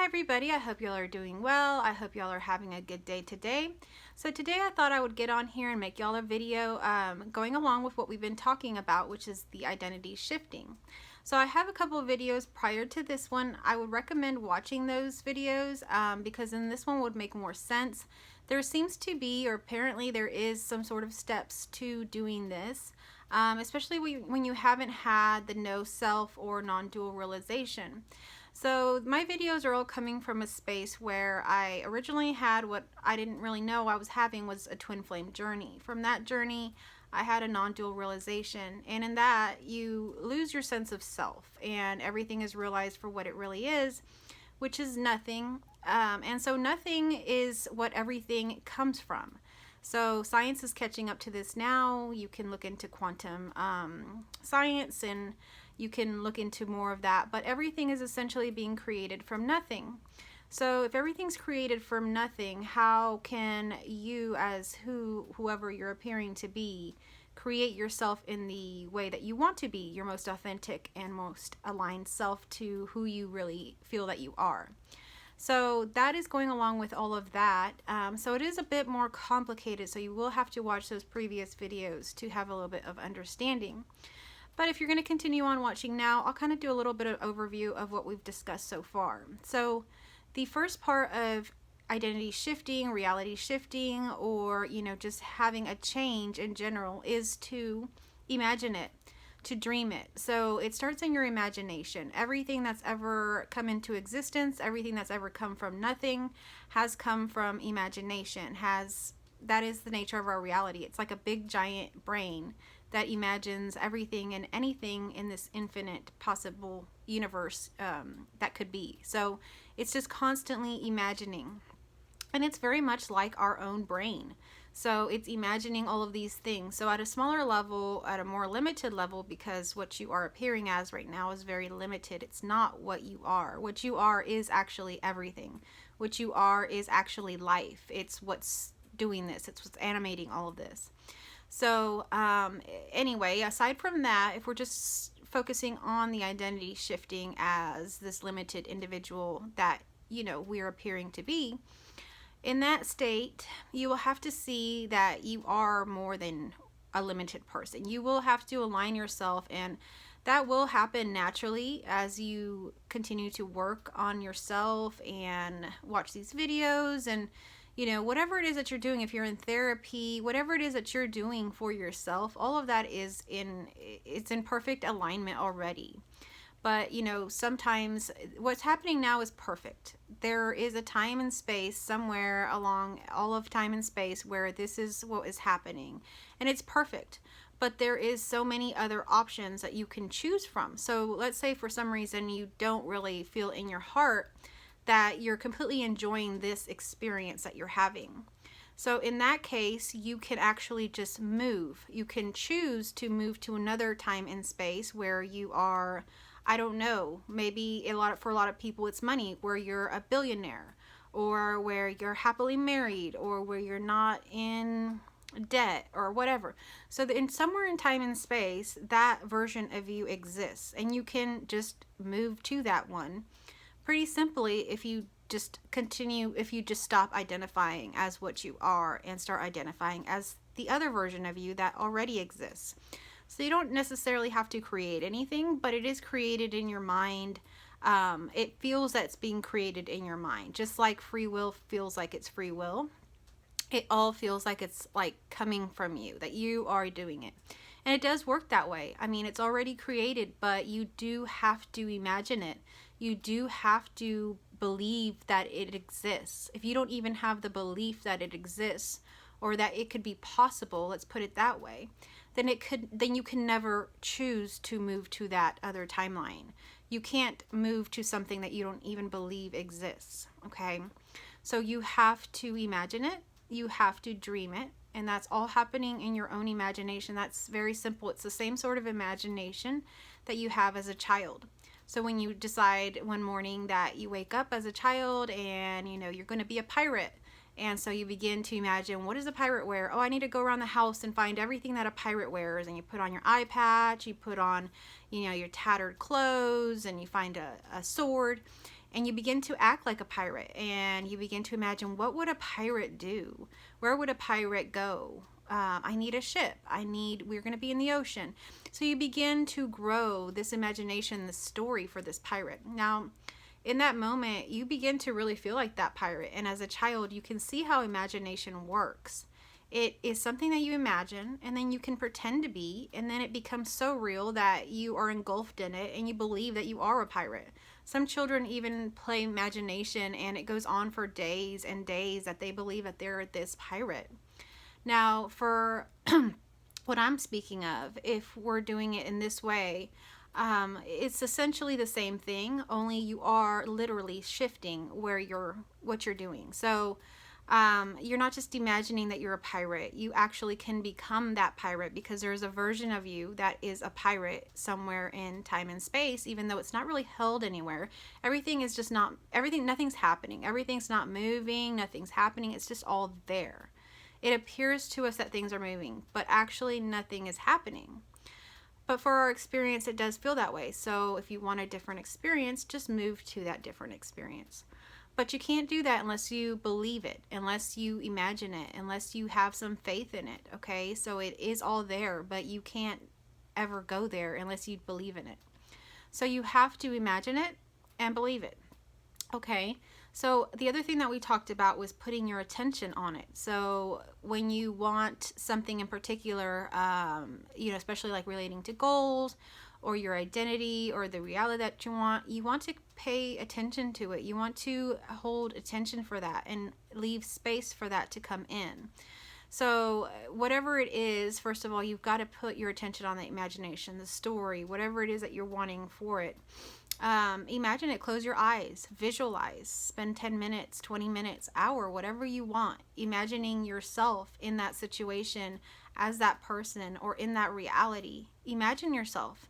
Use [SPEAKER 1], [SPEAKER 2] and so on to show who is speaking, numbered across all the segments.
[SPEAKER 1] Hi everybody, I hope y'all are doing well. I hope y'all are having a good day today. So today I thought I would get on here and make y'all a video going along with what we've been talking about, which is the identity shifting. So I have a couple of videos prior to this one. I would recommend watching those videos because then this one would make more sense. There seems to be, or apparently there is, some sort of steps to doing this, especially when you haven't had the no self or non-dual realization. So my videos are all coming from a space where I originally had what I didn't really know I was having was a twin flame journey. From that journey, I had a non-dual realization, and in that you lose your sense of self and everything is realized for what it really is, which is nothing. And so nothing is what everything comes from. So science is catching up to this now. You can look into quantum science and you can look into more of that, but everything is essentially being created from nothing. So if everything's created from nothing, how can you, as whoever you're appearing to be, create yourself in the way that you want to be, your most authentic and most aligned self to who you really feel that you are? So that is going along with all of that. So it is a bit more complicated, so you will have to watch those previous videos to have a little bit of understanding. But if you're going to continue on watching now, I'll kind of do a little bit of overview of what we've discussed so far. So the first part of identity shifting, reality shifting, or, just having a change in general is to imagine it, to dream it. So it starts in your imagination. Everything that's ever come into existence, everything that's ever come from nothing has come from imagination. That is the nature of our reality. It's like a big giant brain that imagines everything and anything in this infinite possible universe that could be. So it's just constantly imagining. And it's very much like our own brain. So it's imagining all of these things. So at a smaller level, at a more limited level, because what you are appearing as right now is very limited. It's not what you are. What you are is actually everything. What you are is actually life. It's what's doing this. It's what's animating all of this. So anyway, aside from that, if we're just focusing on the identity shifting as this limited individual that, we're appearing to be, in that state, you will have to see that you are more than a limited person. You will have to align yourself, and that will happen naturally as you continue to work on yourself and watch these videos and whatever it is that you're doing. If you're in therapy, whatever it is that you're doing for yourself, all of that it's in perfect alignment already. But sometimes what's happening now is perfect. There is a time and space somewhere along all of time and space where this is what is happening, and it's perfect. But there is so many other options that you can choose from. So let's say for some reason you don't really feel in your heart that you're completely enjoying this experience that you're having. So in that case, you can actually just move. You can choose to move to another time and space where you are, I don't know, maybe for a lot of people it's money, where you're a billionaire, or where you're happily married, or where you're not in debt or whatever. So somewhere in time and space, that version of you exists, and you can just move to that one pretty simply if you just stop identifying as what you are and start identifying as the other version of you that already exists. So you don't necessarily have to create anything, but it is created in your mind. It feels that it's being created in your mind, just like free will feels like it's free will. It all feels like it's like coming from you, that you are doing it. And it does work that way. I mean, it's already created, but you do have to imagine it. You do have to believe that it exists. If you don't even have the belief that it exists or that it could be possible, let's put it that way, then you can never choose to move to that other timeline. You can't move to something that you don't even believe exists, okay? So you have to imagine it. You have to dream it. And that's all happening in your own imagination. That's very simple. It's the same sort of imagination that you have as a child. So when you decide one morning that you wake up as a child and you're going to be a pirate, and so you begin to imagine, what does a pirate wear? Oh, I need to go around the house and find everything that a pirate wears. And you put on your eye patch, you put on your tattered clothes, and you find a sword. and you begin to act like a pirate, and you begin to imagine, what would a pirate do? Where would a pirate go? I need a ship. We're going to be in the ocean. So you begin to grow this imagination, this story for this pirate. Now, in that moment, you begin to really feel like that pirate. And as a child, you can see how imagination works. It is something that you imagine, and then you can pretend to be, and then it becomes so real that you are engulfed in it, and you believe that you are a pirate. Some children even play imagination, and it goes on for days and days that they believe that they're this pirate. Now, for what I'm speaking of, if we're doing it in this way, it's essentially the same thing, only you are literally shifting what you're doing. So you're not just imagining that you're a pirate. You actually can become that pirate, because there's a version of you that is a pirate somewhere in time and space, even though it's not really held anywhere. Nothing's happening. Everything's not moving, nothing's happening. It's just all there. It appears to us that things are moving, but actually nothing is happening. But for our experience, it does feel that way. So if you want a different experience, just move to that different experience. But you can't do that unless you believe it, unless you imagine it, unless you have some faith in it, okay? So it is all there, but you can't ever go there unless you believe in it. So you have to imagine it and believe it, okay? So the other thing that we talked about was putting your attention on it. So when you want something in particular, especially like relating to goals or your identity or the reality that you want to pay attention to it. You want to hold attention for that and leave space for that to come in. So whatever it is, first of all, you've got to put your attention on the imagination, the story, whatever it is that you're wanting for it. Imagine it, close your eyes, visualize, spend 10 minutes, 20 minutes, hour, whatever you want, imagining yourself in that situation as that person or in that reality. Imagine yourself.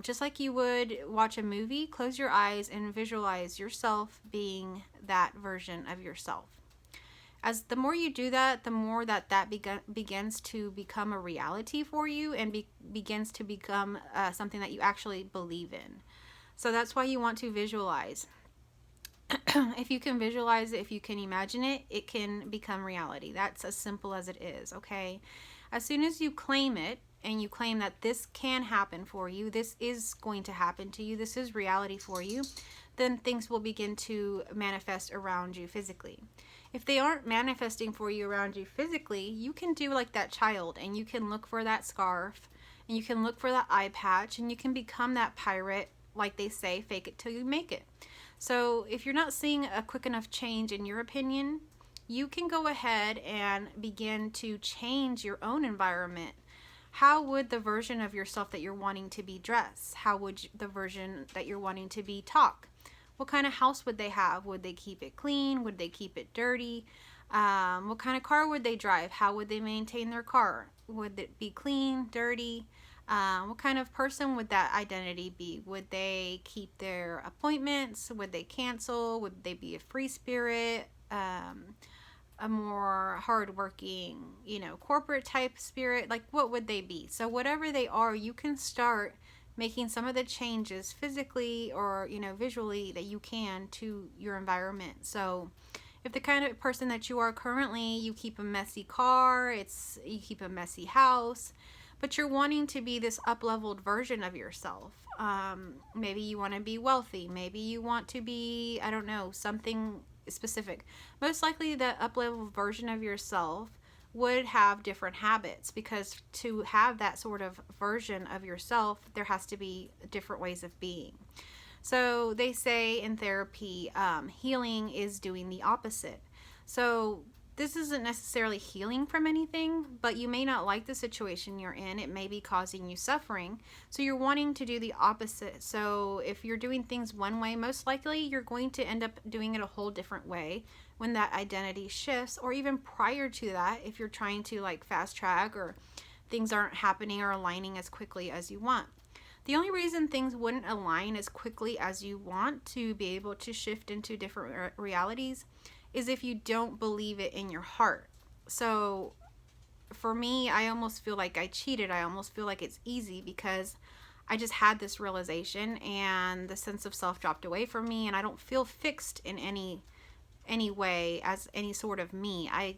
[SPEAKER 1] Just like you would watch a movie, close your eyes and visualize yourself being that version of yourself. As the more you do that, the more that begins to become a reality for you and begins to become something that you actually believe in. So that's why you want to visualize. If you can visualize it, if you can imagine it, it can become reality. That's as simple as it is, okay? As soon as you claim it, and you claim that this can happen for you, this is going to happen to you, this is reality for you, then things will begin to manifest around you physically. If they aren't manifesting for you around you physically, you can do like that child, and you can look for that scarf, and you can look for that eye patch, and you can become that pirate. Like they say, fake it till you make it. So if you're not seeing a quick enough change in your opinion, you can go ahead and begin to change your own environment. How would the version of yourself that you're wanting to be dress? How would the version that you're wanting to be talk? What kind of house would they have? Would they keep it clean? Would they keep it dirty? What kind of car would they drive? How would they maintain their car? Would it be clean, dirty? What kind of person would that identity be? Would they keep their appointments? Would they cancel? Would they be a free spirit? A more hardworking, corporate type spirit? Like, what would they be? So whatever they are, you can start making some of the changes physically or, visually that you can to your environment. So if the kind of person that you are currently, you keep a messy car, you keep a messy house, but you're wanting to be this up-leveled version of yourself. Maybe you want to be wealthy. Maybe you want to be, I don't know, something specific. Most likely the up-leveled version of yourself would have different habits, because to have that sort of version of yourself, there has to be different ways of being. So they say in therapy, healing is doing the opposite. So this isn't necessarily healing from anything, but you may not like the situation you're in. It may be causing you suffering. So you're wanting to do the opposite. So if you're doing things one way, most likely you're going to end up doing it a whole different way when that identity shifts, or even prior to that, if you're trying to like fast track or things aren't happening or aligning as quickly as you want. The only reason things wouldn't align as quickly as you want to be able to shift into different realities is if you don't believe it in your heart. So for me, I almost feel like I cheated. I almost feel like it's easy because I just had this realization, and the sense of self dropped away from me, and I don't feel fixed in any way as any sort of me. I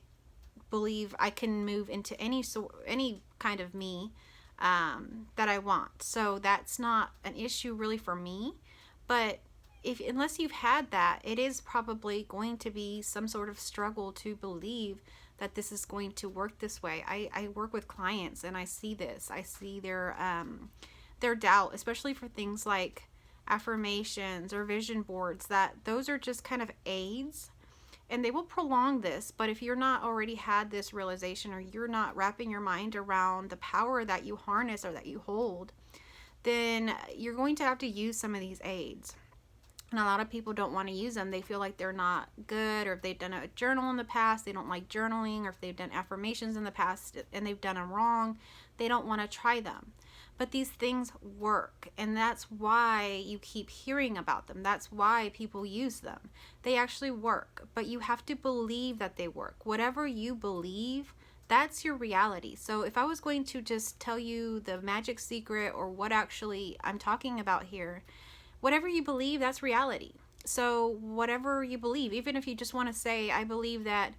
[SPEAKER 1] believe I can move into any kind of me that I want. So that's not an issue really for me. But if unless you've had that, it is probably going to be some sort of struggle to believe that this is going to work this way. I work with clients and I see this. I see their doubt, especially for things like affirmations or vision boards, that those are just kind of aids and they will prolong this. But if you're not already had this realization, or you're not wrapping your mind around the power that you harness or that you hold, then you're going to have to use some of these aids. And a lot of people don't want to use them. They feel like they're not good, or if they've done a journal in the past, they don't like journaling, or if they've done affirmations in the past and they've done them wrong, they don't want to try them. But these things work, and that's why you keep hearing about them. That's why people use them. They actually work, but you have to believe that they work. Whatever you believe, that's your reality. So if I was going to just tell you the magic secret, or what actually I'm talking about here, whatever you believe, that's reality. So whatever you believe, even if you just want to say, I believe that,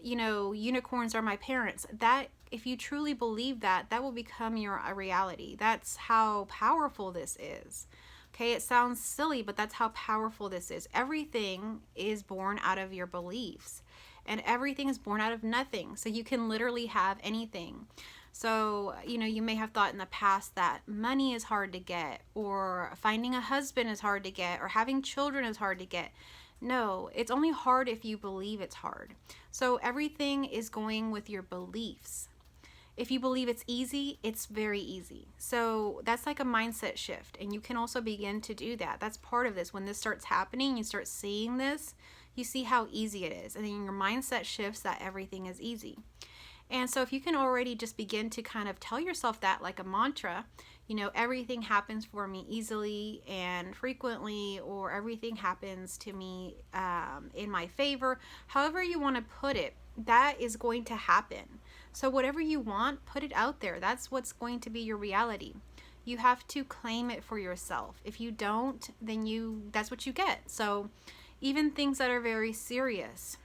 [SPEAKER 1] unicorns are my parents, that if you truly believe that, that will become your reality. That's how powerful this is. Okay, it sounds silly, but that's how powerful this is. Everything is born out of your beliefs, and everything is born out of nothing. So you can literally have anything. So, you may have thought in the past that money is hard to get, or finding a husband is hard to get, or having children is hard to get. No, it's only hard if you believe it's hard. So everything is going with your beliefs. If you believe it's easy, it's very easy. So that's like a mindset shift, and you can also begin to do that. That's part of this. When this starts happening, you start seeing this, you see how easy it is, and then your mindset shifts that everything is easy. And so if you can already just begin to kind of tell yourself that like a mantra, everything happens for me easily and frequently, or everything happens to me in my favor, however you want to put it, that is going to happen. So whatever you want, put it out there. That's what's going to be your reality. You have to claim it for yourself. If you don't, then that's what you get. So even things that are very serious,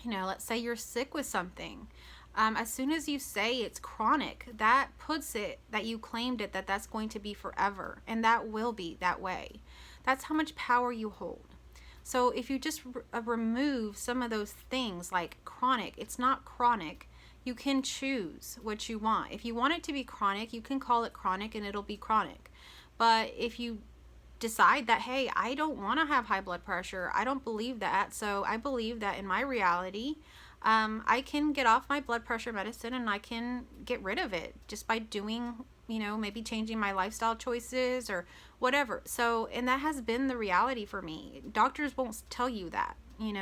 [SPEAKER 1] let's say you're sick with something. As soon as you say it's chronic, that puts it that you claimed it, that's going to be forever, and that will be that way. That's how much power you hold. So if you just remove some of those things like chronic, it's not chronic. You can choose what you want. If you want it to be chronic, you can call it chronic and it'll be chronic. But if you decide that, hey, I don't want to have high blood pressure, I don't believe that, so I believe that in my reality, I can get off my blood pressure medicine and I can get rid of it just by doing, maybe changing my lifestyle choices or whatever. So, and that has been the reality for me. Doctors won't tell you that.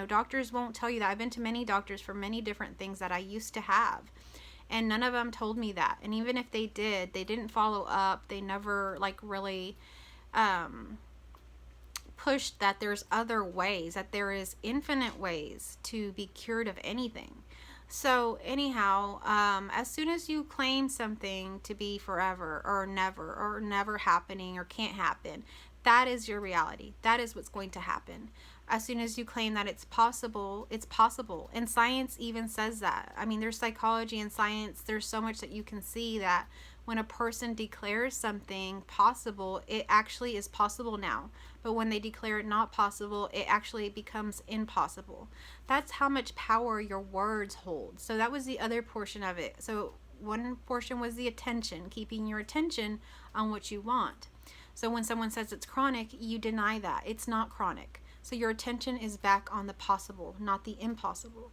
[SPEAKER 1] Doctors won't tell you that. I've been to many doctors for many different things that I used to have, and none of them told me that. And even if they did, they didn't follow up. They never really pushed that there's other ways, that there is infinite ways to be cured of anything. So anyhow, as soon as you claim something to be forever or never happening or can't happen, that is your reality. That is what's going to happen. As soon as you claim that it's possible, it's possible. And science even says that. I mean, there's psychology and science. There's so much that you can see that when a person declares something possible, it actually is possible now. But when they declare it not possible, it actually becomes impossible. That's how much power your words hold. So that was the other portion of it. So one portion was the attention, keeping your attention on what you want. So when someone says it's chronic, you deny that. It's not chronic. So your attention is back on the possible, not the impossible.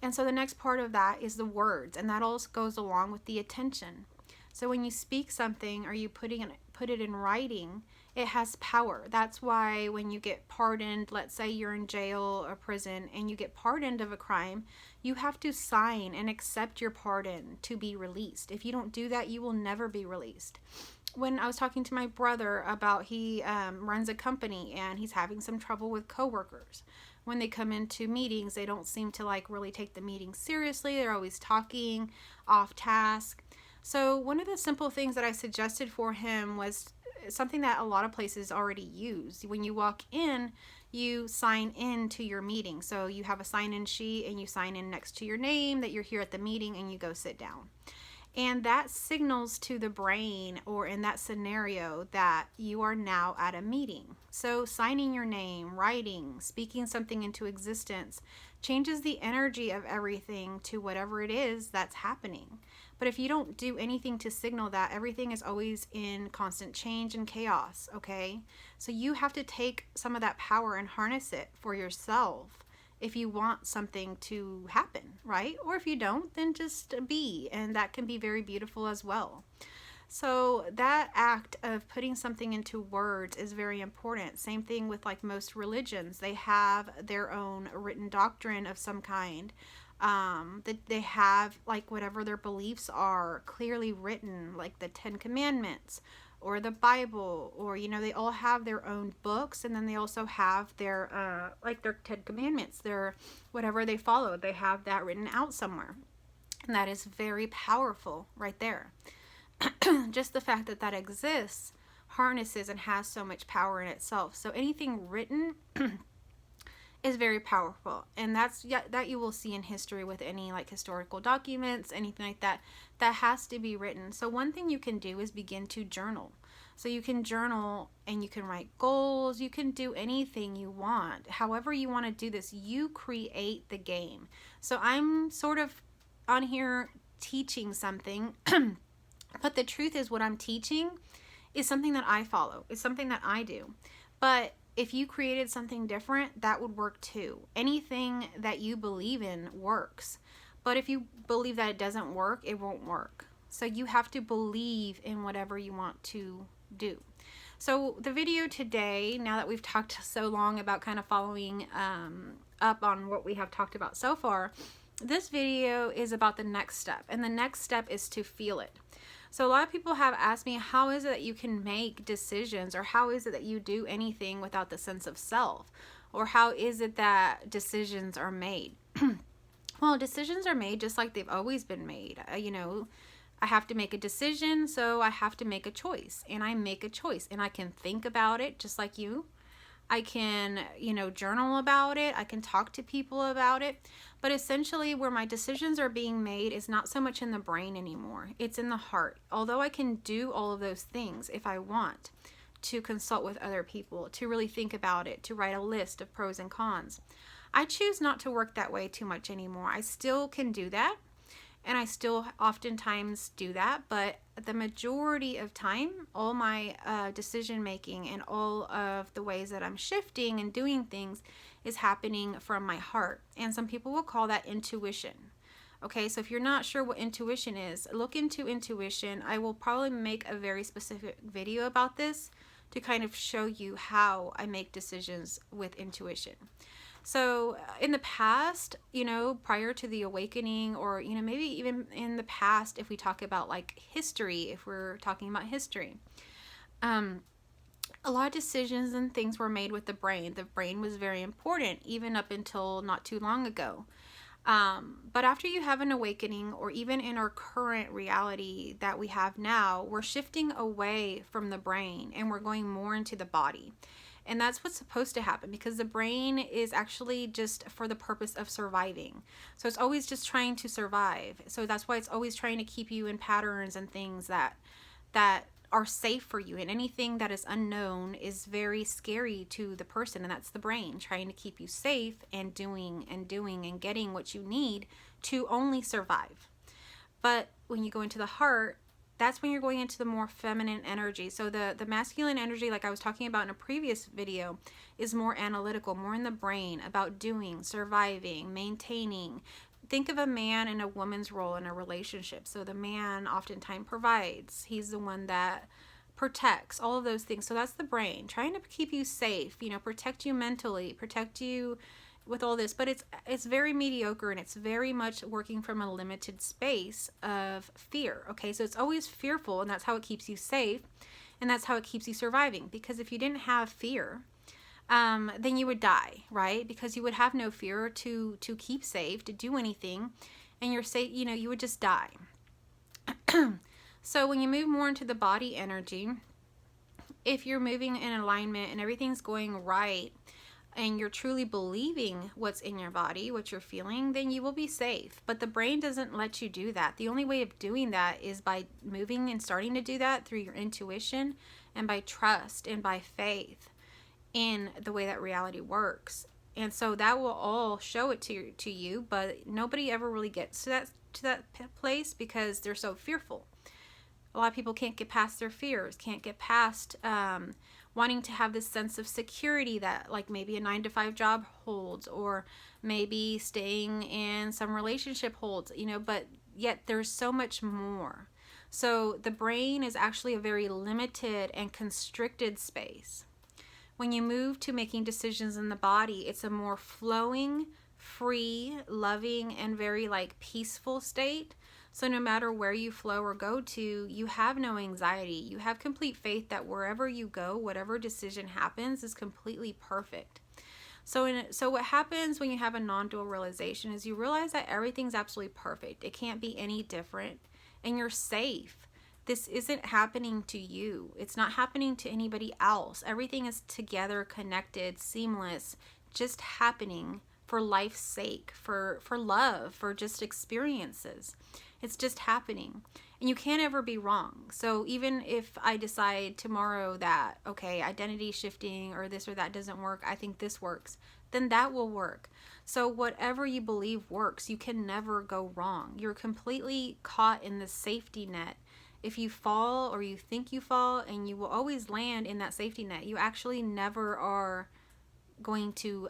[SPEAKER 1] And so the next part of that is the words, and that also goes along with the attention. So when you speak something or you put it in writing, it has power. That's why when you get pardoned, let's say you're in jail or prison and you get pardoned of a crime, you have to sign and accept your pardon to be released. If you don't do that, you will never be released. When I was talking to my brother about, he runs a company and he's having some trouble with coworkers. When they come into meetings, they don't seem to really take the meeting seriously. They're always talking off task. So one of the simple things that I suggested for him was something that a lot of places already use. When you walk in, you sign in to your meeting. So you have a sign-in sheet and you sign in next to your name that you're here at the meeting, and you go sit down. And that signals to the brain, or in that scenario, that you are now at a meeting. So signing your name, writing, speaking something into existence changes the energy of everything to whatever it is that's happening. But if you don't do anything to signal that, everything is always in constant change and chaos, okay? So you have to take some of that power and harness it for yourself if you want something to happen, right? Or if you don't, then just be, and that can be very beautiful as well. So that act of putting something into words is very important. Same thing with like most religions. They have their own written doctrine of some kind. That they have like whatever their beliefs are clearly written, like the Ten Commandments or the Bible, or they all have their own books, and then they also have their like their Ten Commandments, their whatever they follow, they have that written out somewhere. And that is very powerful right there. Just the fact that that exists harnesses and has so much power in itself. So anything written is very powerful, and that you will see in history with any like historical documents, anything like that, that has to be written. So one thing you can do is begin to journal. So you can journal and you can write goals, you can do anything you want. However you want to do this, you create the game. So I'm sort of on here teaching something, but the truth is what I'm teaching is something that I follow, is something that I do. But if you created something different, that would work too. Anything that you believe in works. But if you believe that it doesn't work, it won't work. So you have to believe in whatever you want to do. So the video today, now that we've talked so long about kind of following up on what we have talked about so far, this video is about the next step. And the next step is to feel it. So a lot of people have asked me, how is it that you can make decisions, or how is it that you do anything without the sense of self, or how is it that decisions are made? Well, decisions are made just like they've always been made. I have to make a decision, so I have to make a choice, and I make a choice, and I can think about it just like you. I can, journal about it. I can talk to people about it. But essentially where my decisions are being made is not so much in the brain anymore. It's in the heart. Although I can do all of those things if I want to consult with other people, to really think about it, to write a list of pros and cons. I choose not to work that way too much anymore. I still can do that. And I still oftentimes do that, but the majority of time, all my decision making and all of the ways that I'm shifting and doing things is happening from my heart. And some people will call that intuition. Okay, so if you're not sure what intuition is, look into intuition. I will probably make a very specific video about this to kind of show you how I make decisions with intuition. So in the past, prior to the awakening, or, maybe even in the past, if we talk about like history, if we're talking about history, a lot of decisions and things were made with the brain. The brain was very important, even up until not too long ago. But after you have an awakening, or even in our current reality that we have now, we're shifting away from the brain and we're going more into the body. And that's what's supposed to happen, because the brain is actually just for the purpose of surviving. So it's always just trying to survive. So that's why it's always trying to keep you in patterns and things that are safe for you. And anything that is unknown is very scary to the person. And that's the brain trying to keep you safe and doing and getting what you need to only survive. But when you go into the heart, that's when you're going into the more feminine energy. So the masculine energy, like I was talking about in a previous video, is more analytical, more in the brain, about doing, surviving, maintaining. Think of a man and a woman's role in a relationship. So the man oftentimes provides. He's the one that protects, all of those things. So that's the brain trying to keep you safe, protect you mentally, protect you with all this. But it's very mediocre, and it's very much working from a limited space of fear. Okay, so it's always fearful, and that's how it keeps you safe, and that's how it keeps you surviving. Because if you didn't have fear, then you would die, right? Because you would have no fear to keep safe, to do anything, and you're safe. You would just die. So when you move more into the body energy, if you're moving in alignment and everything's going right, and you're truly believing what's in your body, what you're feeling, then you will be safe. But the brain doesn't let you do that. The only way of doing that is by moving and starting to do that through your intuition and by trust and by faith in the way that reality works. And so that will all show it to you, but nobody ever really gets to that place because they're so fearful. A lot of people can't get past their fears, can't get past wanting to have this sense of security that like maybe a 9-to-5 job holds, or maybe staying in some relationship holds, but yet there's so much more. So the brain is actually a very limited and constricted space. When you move to making decisions in the body, it's a more flowing, free, loving, and very like peaceful state. So no matter where you flow or go to, you have no anxiety. You have complete faith that wherever you go, whatever decision happens is completely perfect. So what happens when you have a non-dual realization is you realize that everything's absolutely perfect. It can't be any different, and you're safe. This isn't happening to you. It's not happening to anybody else. Everything is together, connected, seamless, just happening for life's sake, for love, for just experiences. It's just happening. And you can't ever be wrong. So even if I decide tomorrow that, okay, identity shifting or this or that doesn't work, I think this works, then that will work. So whatever you believe works, you can never go wrong. You're completely caught in the safety net. If you fall or you think you fall, and you will always land in that safety net, you actually never are going to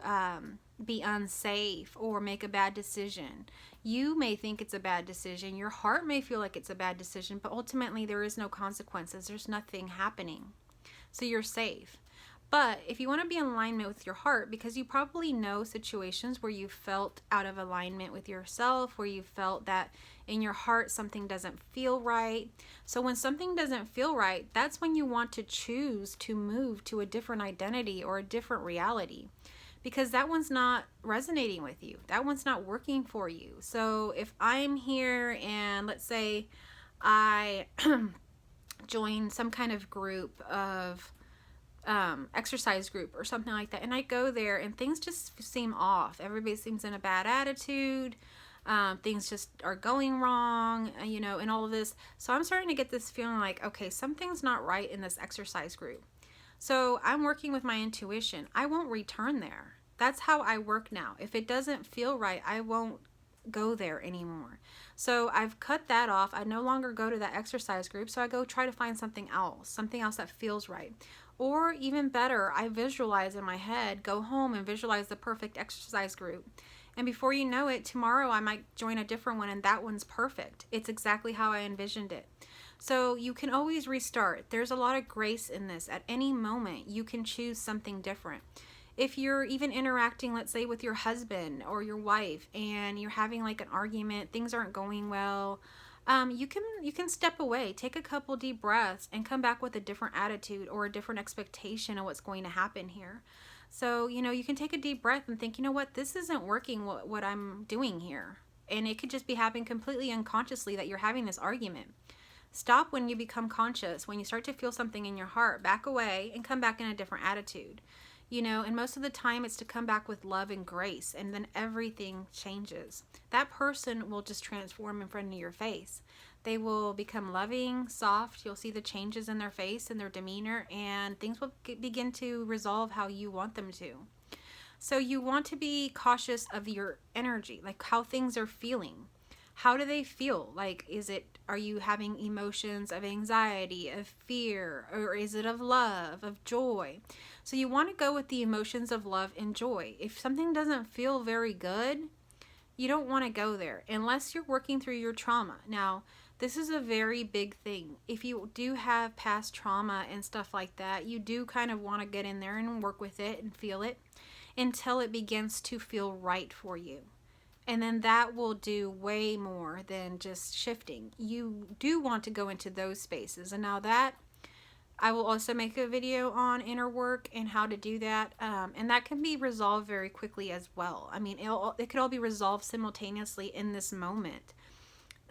[SPEAKER 1] be unsafe or make a bad decision. You may think it's a bad decision. Your heart may feel like it's a bad decision, but ultimately there is no consequences. There's nothing happening. So you're safe. But if you want to be in alignment with your heart, because you probably know situations where you felt out of alignment with yourself, where you felt that in your heart something doesn't feel right. So when something doesn't feel right, that's when you want to choose to move to a different identity or a different reality, because that one's not resonating with you. That one's not working for you. So if I'm here and let's say I join some kind of group of exercise group or something like that, and I go there and things just seem off. Everybody seems in a bad attitude. Things just are going wrong, and all of this. So I'm starting to get this feeling like, okay, something's not right in this exercise group. So I'm working with my intuition. I won't return there. That's how I work now. If it doesn't feel right, I won't go there anymore. So I've cut that off. I no longer go to that exercise group. So I go try to find something else that feels right. Or even better, I visualize in my head, go home and visualize the perfect exercise group. And before you know it, tomorrow I might join a different one, and that one's perfect. It's exactly how I envisioned it. So you can always restart. There's a lot of grace in this. At any moment, you can choose something different. If you're even interacting, let's say, with your husband or your wife, and you're having like an argument, things aren't going well, you can step away, take a couple deep breaths, and come back with a different attitude or a different expectation of what's going to happen here. So, you can take a deep breath and think, what, this isn't working, what I'm doing here. And it could just be happening completely unconsciously that you're having this argument. Stop when you become conscious. When you start to feel something in your heart, back away and come back in a different attitude. And most of the time it's to come back with love and grace, and then everything changes. That person will just transform in front of your face. They will become loving, soft. You'll see the changes in their face and their demeanor, and things will begin to resolve how you want them to. So you want to be cautious of your energy, like how things are feeling. How do they feel? Like, are you having emotions of anxiety, of fear, or is it of love, of joy? So you want to go with the emotions of love and joy. If something doesn't feel very good, you don't want to go there unless you're working through your trauma. Now, this is a very big thing. If you do have past trauma and stuff like that, you do kind of want to get in there and work with it and feel it until it begins to feel right for you. And then that will do way more than just shifting. You do want to go into those spaces. And now that, I will also make a video on inner work and how to do that. And that can be resolved very quickly as well. I mean, it could all be resolved simultaneously in this moment.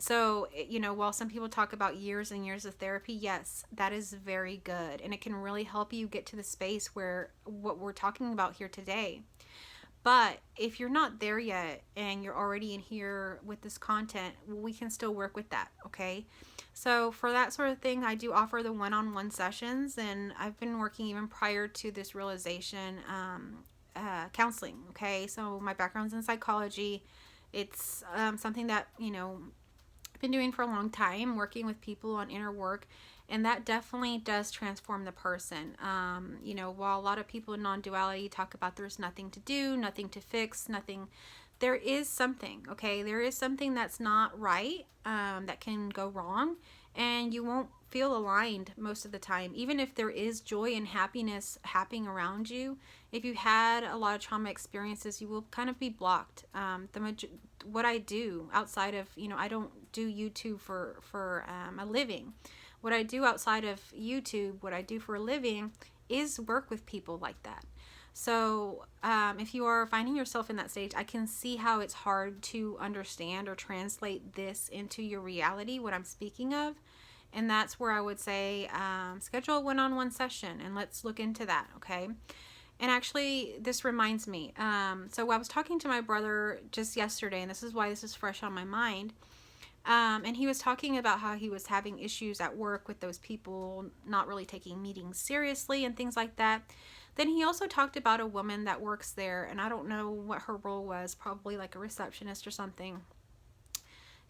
[SPEAKER 1] So, while some people talk about years and years of therapy, yes, that is very good. And it can really help you get to the space where what we're talking about here today. But if you're not there yet and you're already in here with this content, we can still work with that, okay? So for that sort of thing, I do offer the one-on-one sessions, and I've been working even prior to this realization, counseling, okay? So my background's in psychology. It's something that, I've been doing for a long time, working with people on inner work, and that definitely does transform the person. While a lot of people in non-duality talk about there's nothing to do, nothing to fix, nothing, there is something, okay? There is something that's not right, that can go wrong, and you won't feel aligned most of the time. Even if there is joy and happiness happening around you, if you had a lot of trauma experiences, you will kind of be blocked. What I do outside of, I don't do YouTube for a living. What I do outside of YouTube, what I do for a living, is work with people like that. So if you are finding yourself in that stage, I can see how it's hard to understand or translate this into your reality, what I'm speaking of. And that's where I would say schedule a one-on-one session and let's look into that, okay? And actually, this reminds me. So I was talking to my brother just yesterday, and this is why this is fresh on my mind. And he was talking about how he was having issues at work with those people not really taking meetings seriously and things like that. Then he also talked about a woman that works there, and I don't know what her role was, probably like a receptionist or something,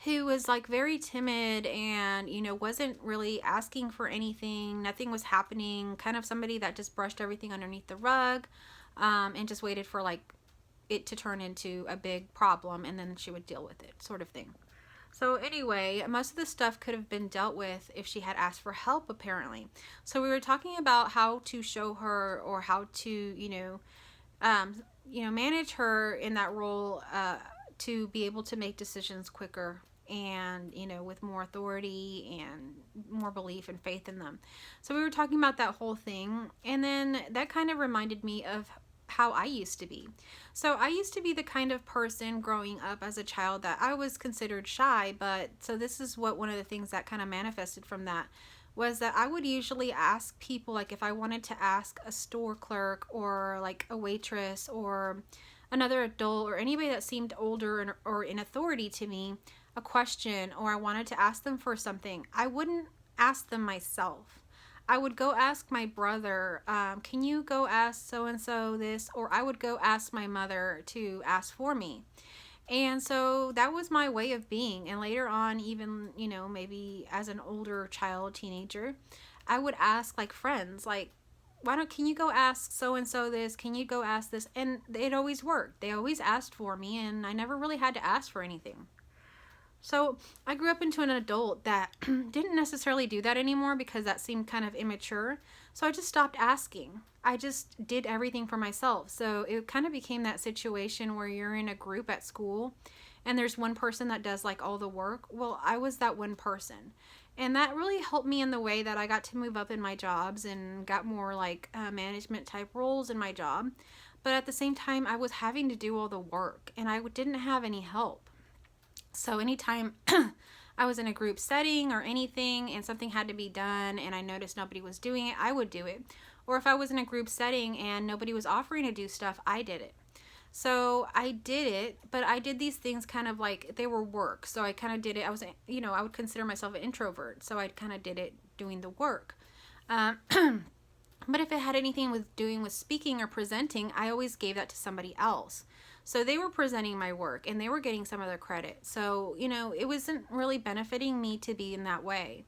[SPEAKER 1] who was like very timid and, wasn't really asking for anything. Nothing was happening. Kind of somebody that just brushed everything underneath the rug, and just waited for like it to turn into a big problem, and then she would deal with it, sort of thing. So anyway, most of the stuff could have been dealt with if she had asked for help, apparently. So we were talking about how to show her, or how to, manage her in that role, to be able to make decisions quicker and, with more authority and more belief and faith in them. So we were talking about that whole thing. And then that kind of reminded me of how I used to be. So I used to be the kind of person growing up as a child that I was considered shy, but so this is what one of the things that kind of manifested from that was that I would usually ask people, like if I wanted to ask a store clerk or like a waitress or another adult or anybody that seemed older or in authority to me a question, or I wanted to ask them for something, I wouldn't ask them myself. I would go ask my brother, can you go ask so-and-so this? Or I would go ask my mother to ask for me. And so that was my way of being. And later on, even, maybe as an older child, teenager, I would ask like friends, like, can you go ask so-and-so this? Can you go ask this? And it always worked. They always asked for me, and I never really had to ask for anything. So I grew up into an adult that didn't necessarily do that anymore because that seemed kind of immature. So I just stopped asking. I just did everything for myself. So it kind of became that situation where you're in a group at school and there's one person that does like all the work. Well, I was that one person. And that really helped me in the way that I got to move up in my jobs and got more like management type roles in my job. But at the same time, I was having to do all the work and I didn't have any help. So anytime I was in a group setting or anything and something had to be done and I noticed nobody was doing it, I would do it. Or if I was in a group setting and nobody was offering to do stuff, I did it. So I did it, but I did these things kind of like they were work. So I kind of did it. I would consider myself an introvert. So I kind of did it doing the work. But if it had anything with doing with speaking or presenting, I always gave that to somebody else. So they were presenting my work and they were getting some of the credit. So, it wasn't really benefiting me to be in that way.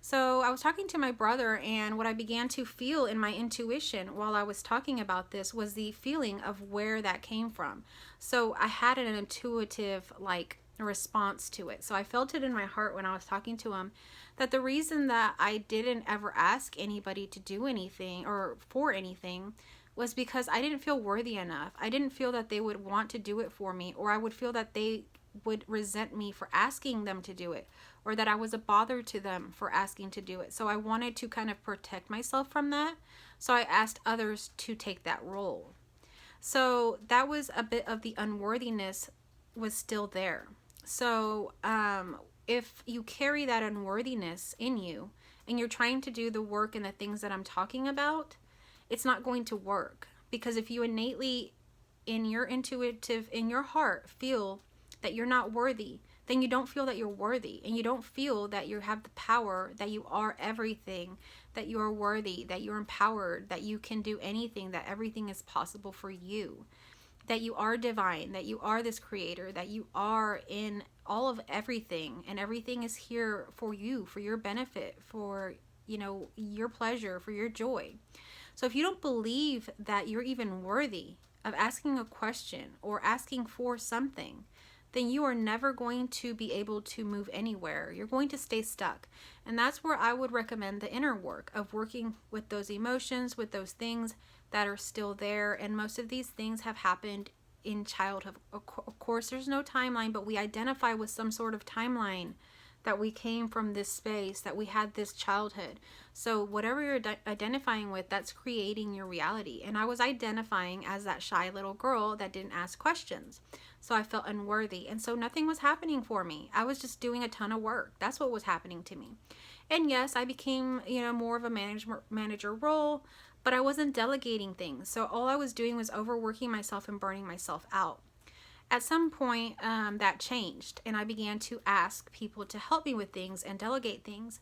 [SPEAKER 1] So I was talking to my brother, and what I began to feel in my intuition while I was talking about this was the feeling of where that came from. So I had an intuitive response to it. So I felt it in my heart when I was talking to him that the reason that I didn't ever ask anybody to do anything or for anything was because I didn't feel worthy enough. I didn't feel that they would want to do it for me, or I would feel that they would resent me for asking them to do it, or that I was a bother to them for asking to do it. So I wanted to kind of protect myself from that. So I asked others to take that role. So that was a bit of the unworthiness was still there. So if you carry that unworthiness in you and you're trying to do the work and the things that I'm talking about, it's not going to work. Because if you innately, in your intuitive, in your heart, feel that you're not worthy, then you don't feel that you're worthy, and you don't feel that you have the power, that you are everything, that you are worthy, that you're empowered, that you can do anything, that everything is possible for you, that you are divine, that you are this creator, that you are in all of everything, and everything is here for you, for your benefit, for, you know, your pleasure, for your joy. So if you don't believe that you're even worthy of asking a question or asking for something, then you are never going to be able to move anywhere. You're going to stay stuck. And that's where I would recommend the inner work of working with those emotions, with those things that are still there. And most of these things have happened in childhood. Of course, there's no timeline, but we identify with some sort of timeline that we came from this space, that we had this childhood. So whatever you're identifying with, that's creating your reality. And I was identifying as that shy little girl that didn't ask questions. So I felt unworthy. And so nothing was happening for me. I was just doing a ton of work. That's what was happening to me. And yes, I became, you know, more of a manager role, but I wasn't delegating things. So all I was doing was overworking myself and burning myself out. At some point, that changed, and I began to ask people to help me with things and delegate things.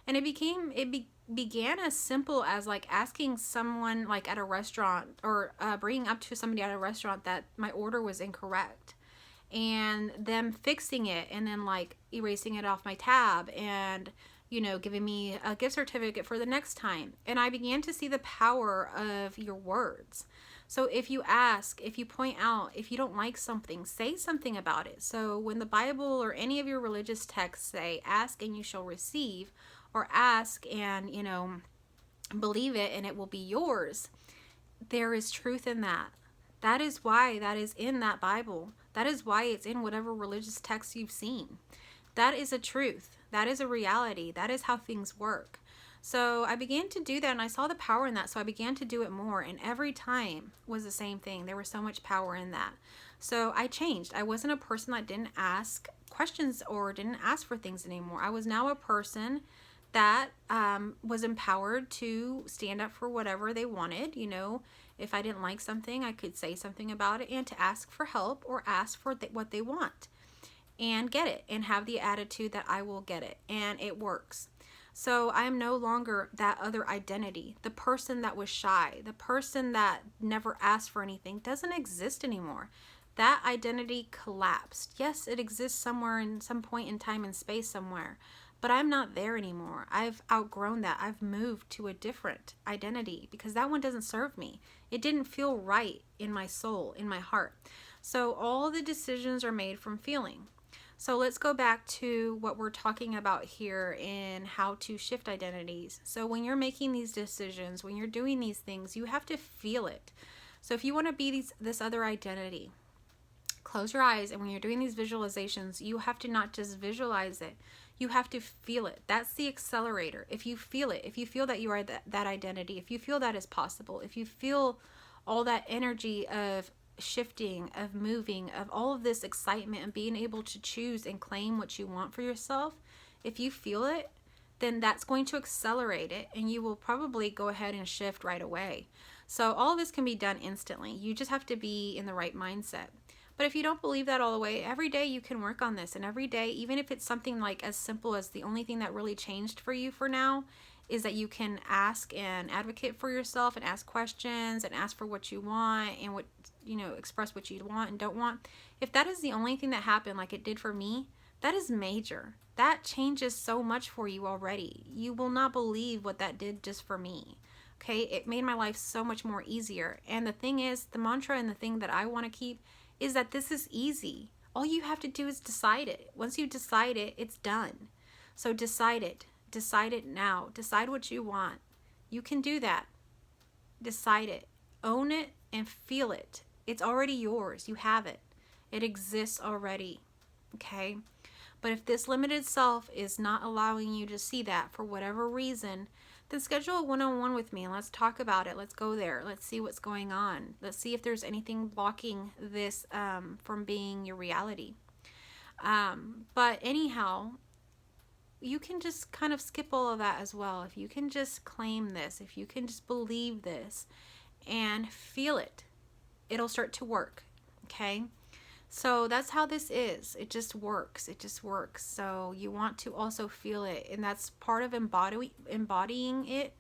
[SPEAKER 1] And it began as simple as like asking someone like at a restaurant, or bringing up to somebody at a restaurant that my order was incorrect, and them fixing it, and then like erasing it off my tab, and, you know, giving me a gift certificate for the next time. And I began to see the power of your words. So if you ask, if you point out, if you don't like something, say something about it. So when the Bible or any of your religious texts say, ask and you shall receive, or ask and, you know, believe it and it will be yours, there is truth in that. That is why that is in that Bible. That is why it's in whatever religious text you've seen. That is a truth. That is a reality. That is how things work. So I began to do that, and I saw the power in that, so I began to do it more, and every time was the same thing. There was so much power in that. So I changed. I wasn't a person that didn't ask questions or didn't ask for things anymore. I was now a person that was empowered to stand up for whatever they wanted. You know, if I didn't like something, I could say something about it, and to ask for help or ask for what they want and get it, and have the attitude that I will get it, and it works. So I am no longer that other identity. The person that was shy, the person that never asked for anything, doesn't exist anymore. That identity collapsed. Yes, it exists somewhere in some point in time and space somewhere, but I'm not there anymore. I've outgrown that. I've moved to a different identity because that one doesn't serve me. It didn't feel right in my soul, in my heart. So all the decisions are made from feeling. So let's go back to what we're talking about here in how to shift identities. So when you're making these decisions, when you're doing these things, you have to feel it. So if you want to be this other identity, close your eyes, and when you're doing these visualizations, you have to not just visualize it, you have to feel it. That's the accelerator. If you feel it, if you feel that you are that identity, if you feel that is possible, if you feel all that energy of shifting, of moving, of all of this excitement and being able to choose and claim what you want for yourself, if you feel it, then that's going to accelerate it, and you will probably go ahead and shift right away. So all of this can be done instantly. You just have to be in the right mindset. But if you don't believe that all the way, every day you can work on this, and every day, even if it's something like as simple as the only thing that really changed for you for now is that you can ask and advocate for yourself and ask questions and ask for what you want and what, you know, express what you want and don't want. If that is the only thing that happened like it did for me, that is major. That changes so much for you already. You will not believe what that did just for me. Okay, it made my life so much more easier. And the thing is, the mantra and the thing that I want to keep is that this is easy. All you have to do is decide it. Once you decide it, it's done. So decide it. Decide it now. Decide what you want. You can do that. Decide it. Own it and feel it. It's already yours. You have it. It exists already. Okay? But if this limited self is not allowing you to see that for whatever reason, then schedule a one-on-one with me and let's talk about it. Let's go there. Let's see what's going on. Let's see if there's anything blocking this from being your reality. But anyhow, you can just kind of skip all of that as well. If you can just claim this, if you can just believe this and feel it, it'll start to work. Okay? So that's how this is. It just works. It just works. So you want to also feel it, and that's part of embodying it.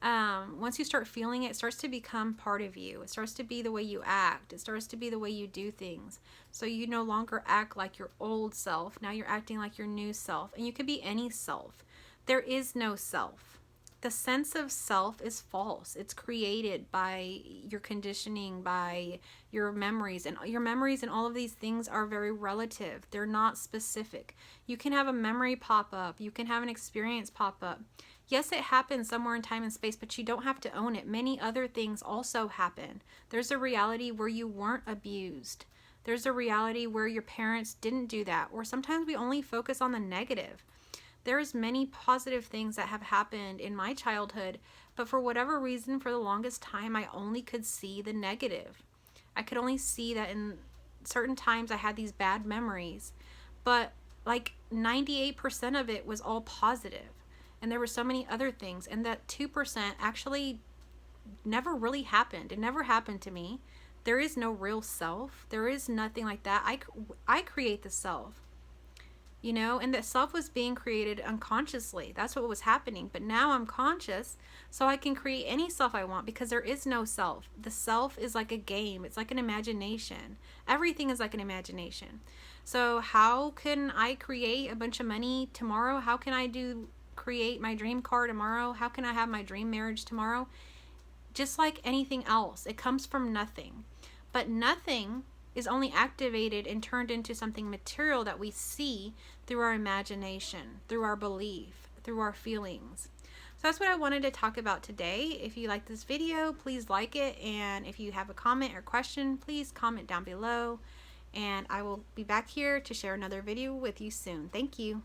[SPEAKER 1] Once you start feeling it, it starts to become part of you. It starts to be the way you act. It starts to be the way you do things. So you no longer act like your old self. Now you're acting like your new self. And you could be any self. There is no self. The sense of self is false. It's created by your conditioning, by your memories. And your memories and all of these things are very relative. They're not specific. You can have a memory pop up. You can have an experience pop up. Yes, it happens somewhere in time and space, but you don't have to own it. Many other things also happen. There's a reality where you weren't abused. There's a reality where your parents didn't do that. Or sometimes we only focus on the negative. There's many positive things that have happened in my childhood, but for whatever reason, for the longest time, I only could see the negative. I could only see that in certain times I had these bad memories, but like 98% of it was all positive. And there were so many other things, and that 2% actually never really happened. It never happened to me. There is no real self. There is nothing like that. I create the self, you know, and that self was being created unconsciously. That's what was happening. But now I'm conscious, so I can create any self I want, because there is no self. The self is like a game. It's like an imagination. Everything is like an imagination. So how can I create a bunch of money tomorrow? How can I create my dream car tomorrow? How can I have my dream marriage tomorrow? Just like anything else, it comes from nothing. But nothing is only activated and turned into something material that we see through our imagination, through our belief, through our feelings. So that's what I wanted to talk about today. If you like this video, please like it. And if you have a comment or question, please comment down below. And I will be back here to share another video with you soon. Thank you.